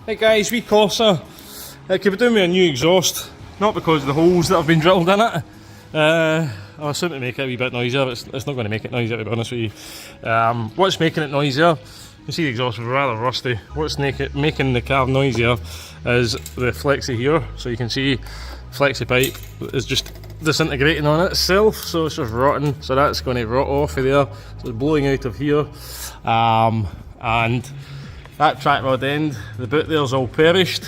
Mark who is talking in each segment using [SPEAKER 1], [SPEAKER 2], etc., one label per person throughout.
[SPEAKER 1] Hey guys, wee Corsa. It could be doing with a new exhaust, not because of the holes that have been drilled in it. I assume to make it a wee bit noisier, but it's not going to make it noisier, to be honest with you. What's making it noisier? You see the exhaust is rather rusty. What's making the car noisier is the flexi here. So you can see flexi pipe is just disintegrating on itself, so it's just rotting. So that's going to rot off of there. So it's blowing out of here, and that track rod end, the boot there's all perished.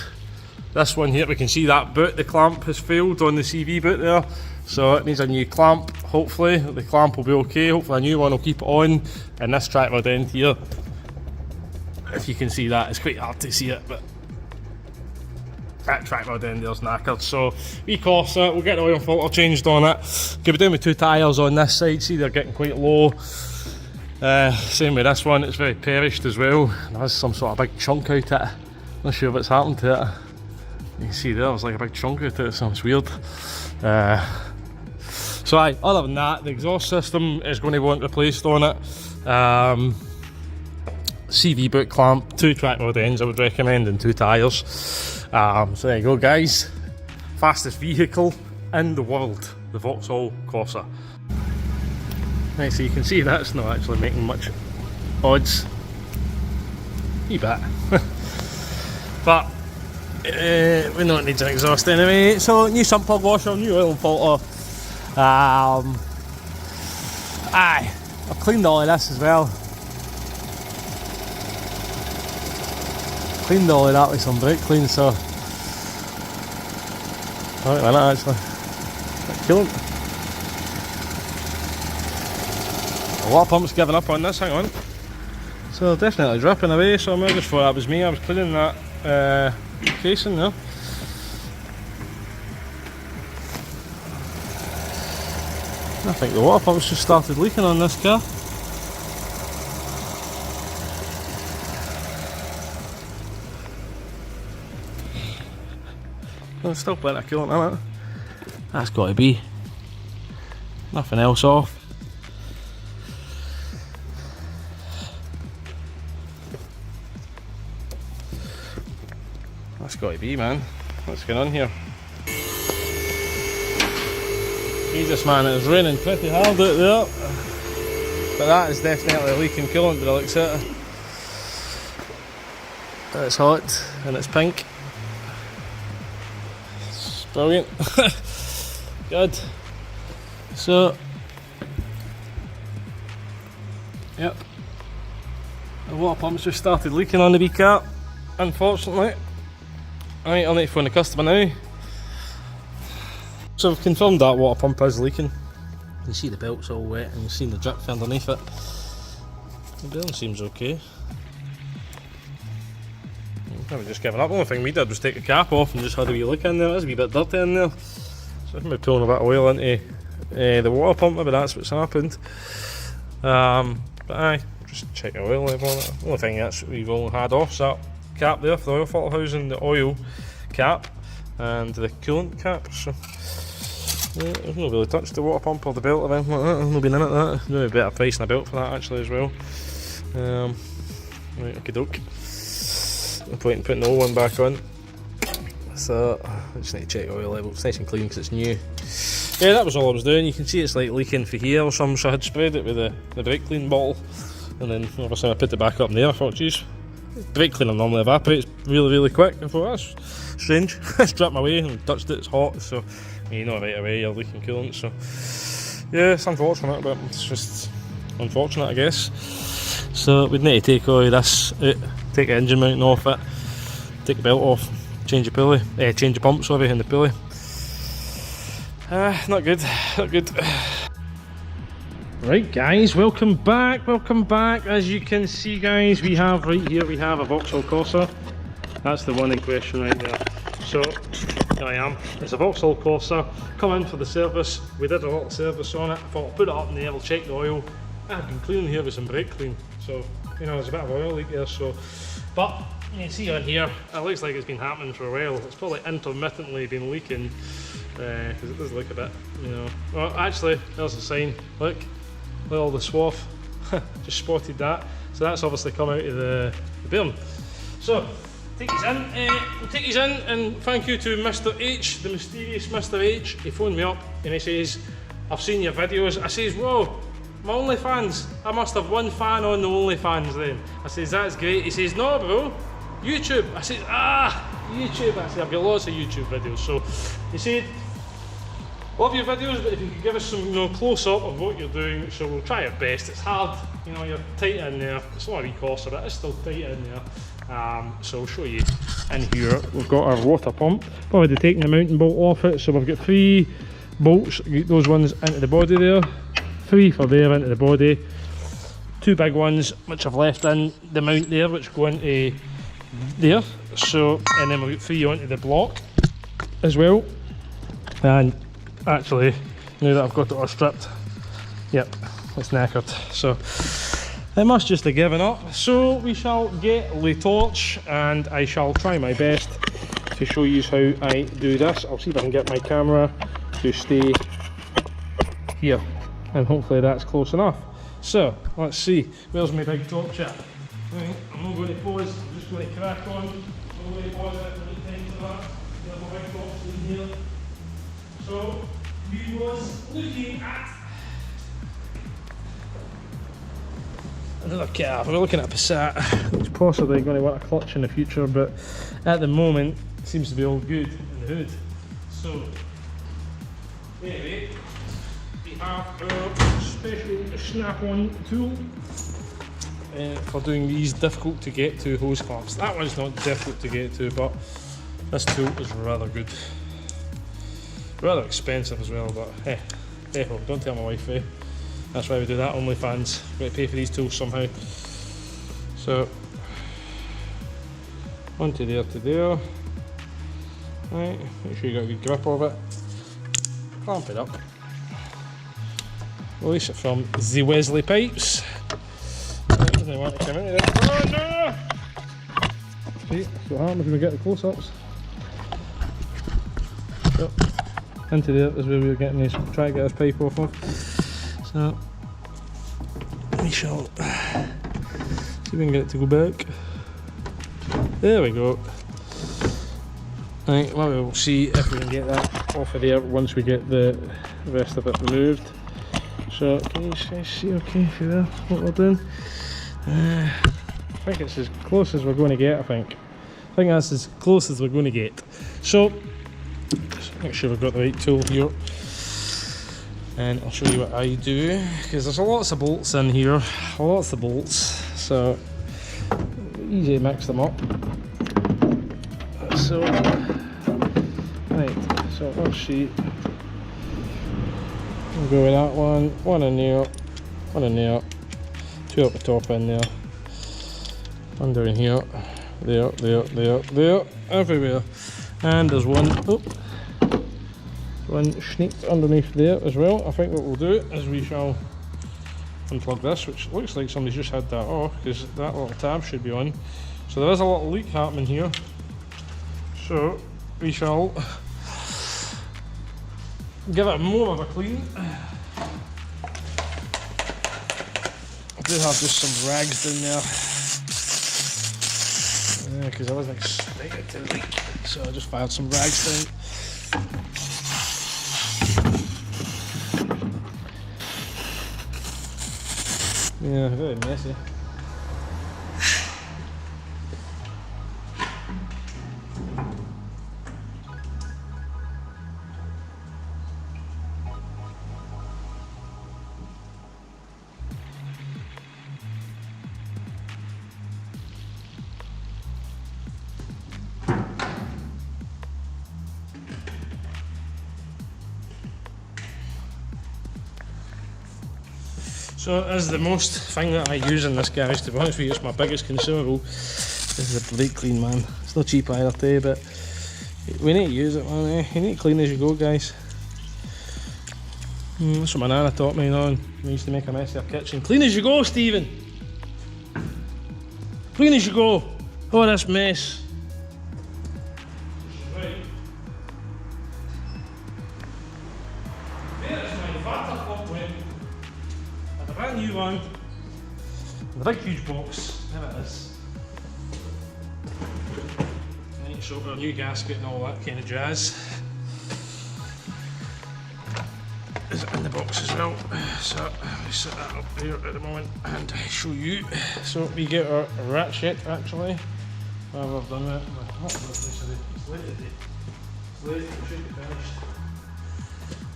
[SPEAKER 1] This one here, we can see that boot, the clamp has failed on the CV boot there, so it needs a new clamp. Hopefully the clamp will be okay, hopefully a new one will keep it on. And this track rod end here, if you can see that, it's quite hard to see it, but that track rod end there's knackered. So wee Corsa, we'll get the oil filter changed on it. Could be doing with 2 tyres on this side, see they're getting quite low. Same with this one, it's very perished as well. There's some sort of big chunk out it. Not sure what's happened to it. You can see there's like a big chunk out it, so it's weird. So other than that, the exhaust system is going to want replaced on it. CV boot clamp, 2 track rod ends I would recommend, and 2 tyres. So there you go guys. Fastest vehicle in the world, the Vauxhall Corsa. Right, so you can see that's not actually making much odds. Wee bit. But we know it needs an exhaust anyway. So new sump plug washer, new oil and filter. I've cleaned all of this as well. Cleaned all of that with some brake clean, so wait a minute actually. Coolant. The water pump's giving up on this, hang on. So definitely dripping away, so I just thought that was me. I was cleaning that casing there. I think the water pump's just started leaking on this car. There's still plenty of coolant in it. That's got to be. Nothing else off. That's got to be, man. What's going on here? Jesus, man, it was raining pretty hard out there. But that is definitely leaking coolant by the looks of it. It's hot and it's pink. It's brilliant. Good. So, yep. The water pump's just started leaking on the wee car, unfortunately. Right, I'll need to phone the customer now. So we've confirmed that water pump is leaking. You see the belt's all wet and you've seen the drip underneath it. The bearing seems okay. I've just given up. The only thing we did was take the cap off and just had a wee look in there. There's a wee bit dirty in there. So I'm pulling a bit of oil into the water pump, maybe that's what's happened. But just check the oil level on it. The only thing that's we've all had off is that cap there for the oil filter housing, the oil cap and the coolant cap. So yeah, I've not really touched the water pump or the belt or anything like that. I've not been in it that. Maybe a better price than a belt for that actually as well. Right, okie doke. No point in putting the old one back on. So I just need to check the oil level. It's nice and clean because it's new. Yeah, that was all I was doing. You can see it's like leaking for here or something, so I had sprayed it with the brake clean bottle, and then obviously I put it back up in there. I thought, geez, brake cleaner normally evaporates really quick. I thought that's strange. It's dripped my way and touched it, it's hot, so you know right away you're leaking coolant. So yeah, it's unfortunate, but it's just unfortunate, I guess. So we'd need to take all of this out, take the engine mounting off it, take the belt off, change the pulley, change the pump, sorry, and the pulley. Not good, not good. Right guys, welcome back. As you can see guys, we have right here, we have a Vauxhall Corsa. That's the one in question right there. So, here I am. It's a Vauxhall Corsa. Come in for the service. We did a lot of service on it. I thought I'll put it up in there, I'll check the oil. I've been cleaning here with some brake clean. So, you know, there's a bit of oil leak there, so. But, you can see on here, it looks like it's been happening for a while. It's probably intermittently been leaking, because it does look a bit, you know. Well, actually, there's a sign. Look at all the swath. Just spotted that. So that's obviously come out of the bearing. So, take his in. We'll take his in, and thank you to Mr. H, the mysterious Mr. H. He phoned me up and he says, I've seen your videos. I says, whoa, my OnlyFans. I must have one fan on the OnlyFans then. I says, that's great. He says, no bro, YouTube. I says, YouTube. I said, I've got lots of YouTube videos. So he said, love your videos, but if you could give us some close up of what you're doing, so we'll try our best. It's hard, you're tight in there. It's not a wee Corsa, but it's still tight in there. So I'll show you in here. We've got our water pump. I've already taken the mounting bolt off it, so we've got 3 bolts. Get those ones into the body there. 3 for there into the body. 2 big ones which I've left in the mount there, which go into there. So, and then we've got 3 onto the block as well. And actually, now that I've got it all stripped, yep, it's knackered. So I must just have given up. So we shall get the torch, and I shall try my best to show you how I do this. I'll see if I can get my camera to stay here, and hopefully that's close enough. So let's see, where's my big torch at? Right, I'm not going to pause, I'm just going to crack on. I'm going to pause it for the time for that. There's my big torch in here. So we was looking at another car. We're looking at a Passat. It's possibly going to want a clutch in the future, but at the moment it seems to be all good in the hood. So anyway, we have our special snap-on tool for doing these difficult to get to hose clamps. That one's not difficult to get to, but this tool is rather good. Rather expensive as well, but hey, ho, don't tell my wife, eh? That's why we do that, OnlyFans. We've got to pay for these tools somehow. So, onto there to there. Right, make sure you got a good grip of it. Clamp it up. Release it from the Wesley pipes. Right, doesn't want to come into this. Oh no! See, that's what happens when we get the close-ups. So, into there is where we were getting this, try to get this pipe off of. So we shall see if we can get it to go back. There we go. Right, well, we'll see if we can get that off of there once we get the rest of it removed. So can you guys see okay through there what we're doing? I think it's as close as we're going to get, I think that's as close as we're going to get. So make sure we've got the right tool here, and I'll show you what I do, because there's lots of bolts in here, lots of bolts, so easy to mix them up. So right, so one sheet, we'll go with that one in there, 2 up the top in there, under in here, there, everywhere, and there's one sneaked underneath there as well. I think what we'll do is we shall unplug this, which looks like somebody's just had that off, because that little tab should be on. So there is a little leak happening here. So we shall give it more of a clean. I do have just some rags down there, because I wasn't expecting it to leak, so I just fired some rags down. Yeah, very messy. So as the most thing that I use in this garage, to be honest with you, it's my biggest consumable, is the brake clean, man. It's not cheap either too, but we need to use it, man, eh? You need to clean as you go, guys. That's what my nana taught me, we used to make a mess of our kitchen. Clean as you go, Stephen! Clean as you go! Oh, this mess. Right. There's my water pump went. A brand new one, the big huge box, there it is. So our new gasket and all that kind of jazz is in the box as well. So we set that up there at the moment and show you. So we get our ratchet actually. Well, I've done that. It's late today. It's late, it should be finished.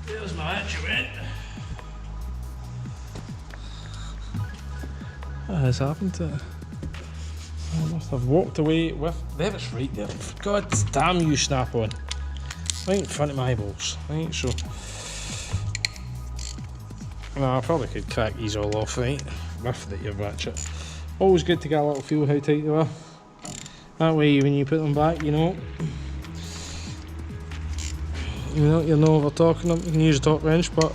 [SPEAKER 1] There's my ratchet. What has happened to it? I must have walked away with. There it's right there. God damn you, snap on. Right in front of my eyeballs. Right, so. No, I probably could crack these all off, right? With the ratchet. Always good to get a little feel how tight they are. That way, when you put them back, you know we're talking them. You can use a top wrench, but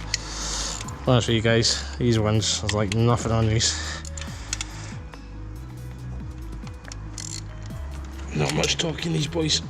[SPEAKER 1] honest with you guys, these ones, there's like nothing on these. Not much talk in these boys.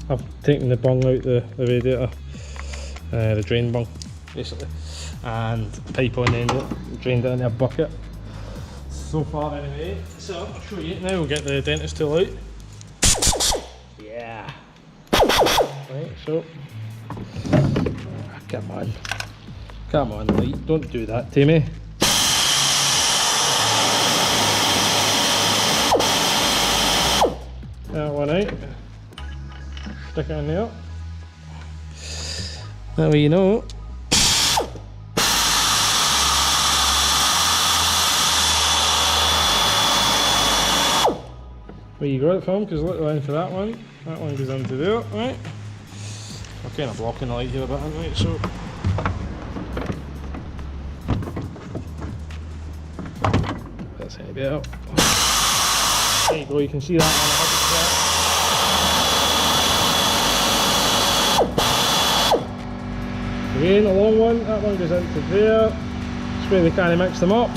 [SPEAKER 1] I've taken the bung out the radiator, the drain bung basically, and the pipe on the end of it, drained it into a bucket. So far anyway, so I'll show you. Now we'll get the dentist tool out. Yeah. Right, so. Come on. Come on, light, don't do that to me. That one out. Stick it in there. That way you know. Where you got it from, because look line for that one goes into there, right? I'm kind of blocking the light here a bit, aren't we? So that's any better. There you go, you can see that one. Again, a long one, that one goes into there. That's where they kind of mix them up.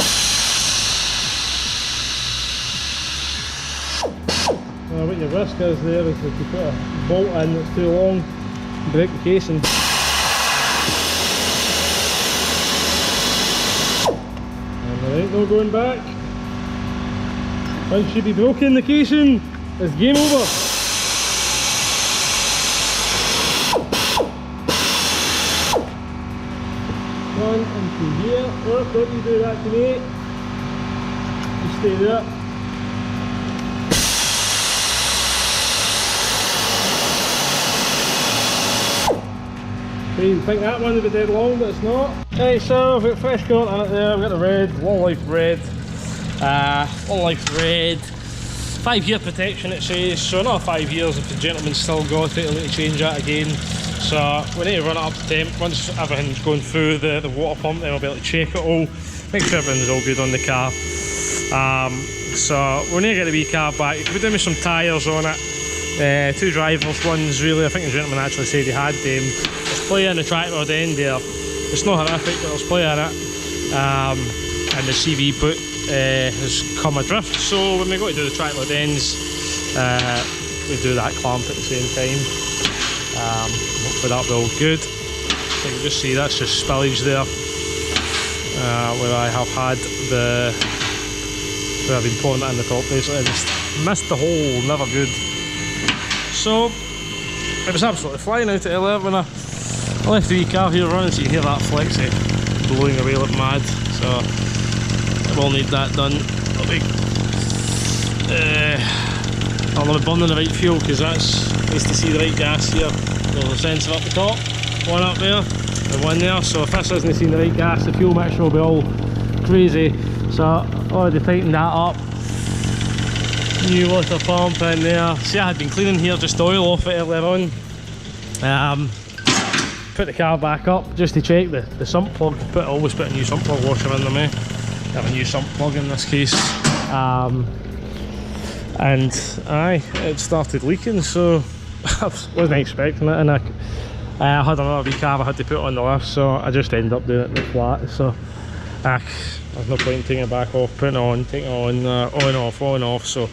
[SPEAKER 1] What your risk is there is if you put a bolt in that's too long, break the casing. And there ain't no going back. Once you've broken the casing, it's game over. One into here. Oh, don't you do that to me. You stay there. You think that one would be dead long, but it's not. Okay, so I've got fresh coat on it there, I've got the red, long life red. Long life red. 5 year protection it says, so another 5 years if the gentleman's still got it, he'll need to change that again. So we need to run it up to temp. Once everything's going through the water pump, then we'll be able to check it all, make sure everything's all good on the car. So we need to get the wee car back. We're doing some tyres on it. 2 driverless ones really. I think the gentleman actually said he had them. There's play in the track rod end there. It's not horrific, but there's play in it. And the CV boot has come adrift. So when we go to do the track rod ends, we do that clamp at the same time. Hopefully that'll be all good. So you can just see that's just spillage there. Where I have had where I've been pouring that in the top basically. I just missed the hole, never good. So it was absolutely flying out at 11 when I left the wee car here running, so you can hear that flexi blowing away like mad. So I will need that done. I'll be burning the right fuel because that's nice to see the right gas here. There's a sensor up the top, one up there and one there. So if this isn't seeing the right gas, the fuel mixture will be all crazy. So I already tightened that up. New water pump in there. See, I had been cleaning here just oil off it earlier on. Put the car back up just to check the sump plug. Always put a new sump plug washer in there, mate. Have a new sump plug in this case. And it started leaking, so I wasn't expecting it. And I had another wee cab I had to put on the lift, so I just ended up doing it in the flat. So There's no point in taking it back off, putting it on, taking it on off, so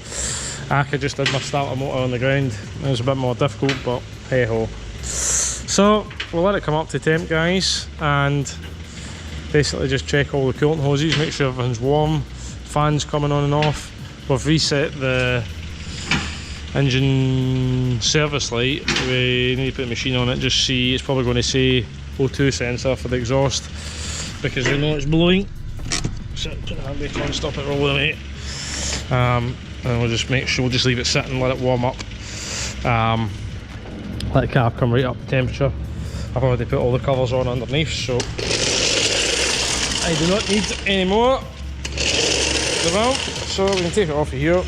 [SPEAKER 1] I just did my starter motor on the ground. It was a bit more difficult, but hey ho. So we'll let it come up to temp, guys, and basically just check all the coolant hoses, make sure everything's warm, fans coming on and off. We've reset the engine service light. We need to put the machine on it, just see, it's probably going to say O2 sensor for the exhaust, because we know it's blowing. So put the handbrake on, stop it rolling, mate. And we'll just make sure, we'll just leave it sitting, let it warm up. Let the car come right up to temperature. I've already put all the covers on underneath, so I do not need any more. The valve, so we can take it off of here.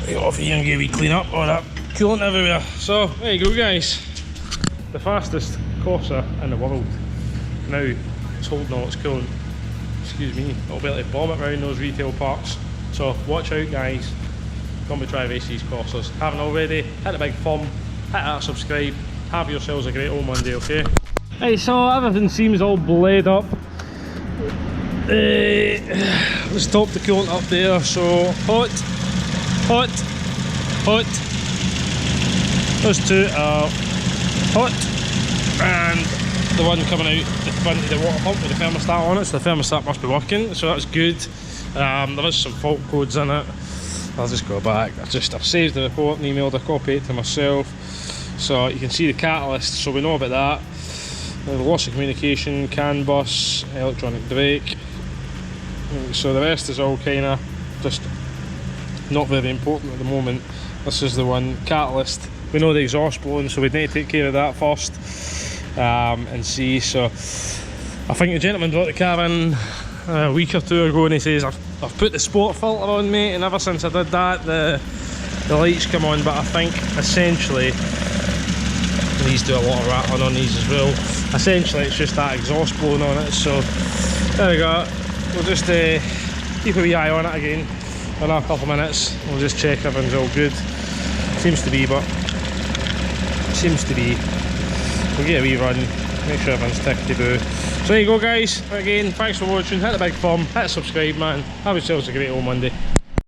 [SPEAKER 1] Take it off of here and give a wee clean up. All that coolant everywhere. So there you go, guys. The fastest Corsa in the world. Now it's holding all its coolant. Excuse me, it'll be able to bomb it around those retail parks. So watch out, guys. Come and try race these Corsas. Haven't already, hit the big thumb, hit that subscribe. Have yourselves a great old Monday, okay? Right, so everything seems all blade up. Let's top the coolant up there. So hot, hot, hot. Those two are hot, and the one coming out the front of the water pump with the thermostat on it, so the thermostat must be working, so that's good. There is some fault codes in it. I'll just go back. I've saved the report and emailed a copy to myself, so you can see the catalyst, so we know about that. The loss of communication, CAN bus, electronic brake. So the rest is all kind of just not very important at the moment. This is the one, catalyst. We know the exhaust blowing, so we need to take care of that first and see. So I think the gentleman brought the car in a week or two ago and he says, I've put the sport filter on, mate, and ever since I did that the lights come on. But I think essentially, these do a lot of rattling on these as well. Essentially it's just that exhaust blowing on it. So there we go. We'll just keep a wee eye on it again in a couple of minutes. We'll just check everything's all good. Seems to be, but seems to be. We'll get a wee run, make sure everything's tickety-boo. So there you go, guys. Again, thanks for watching. Hit the big thumb, hit subscribe, man. Have yourselves a great old Monday.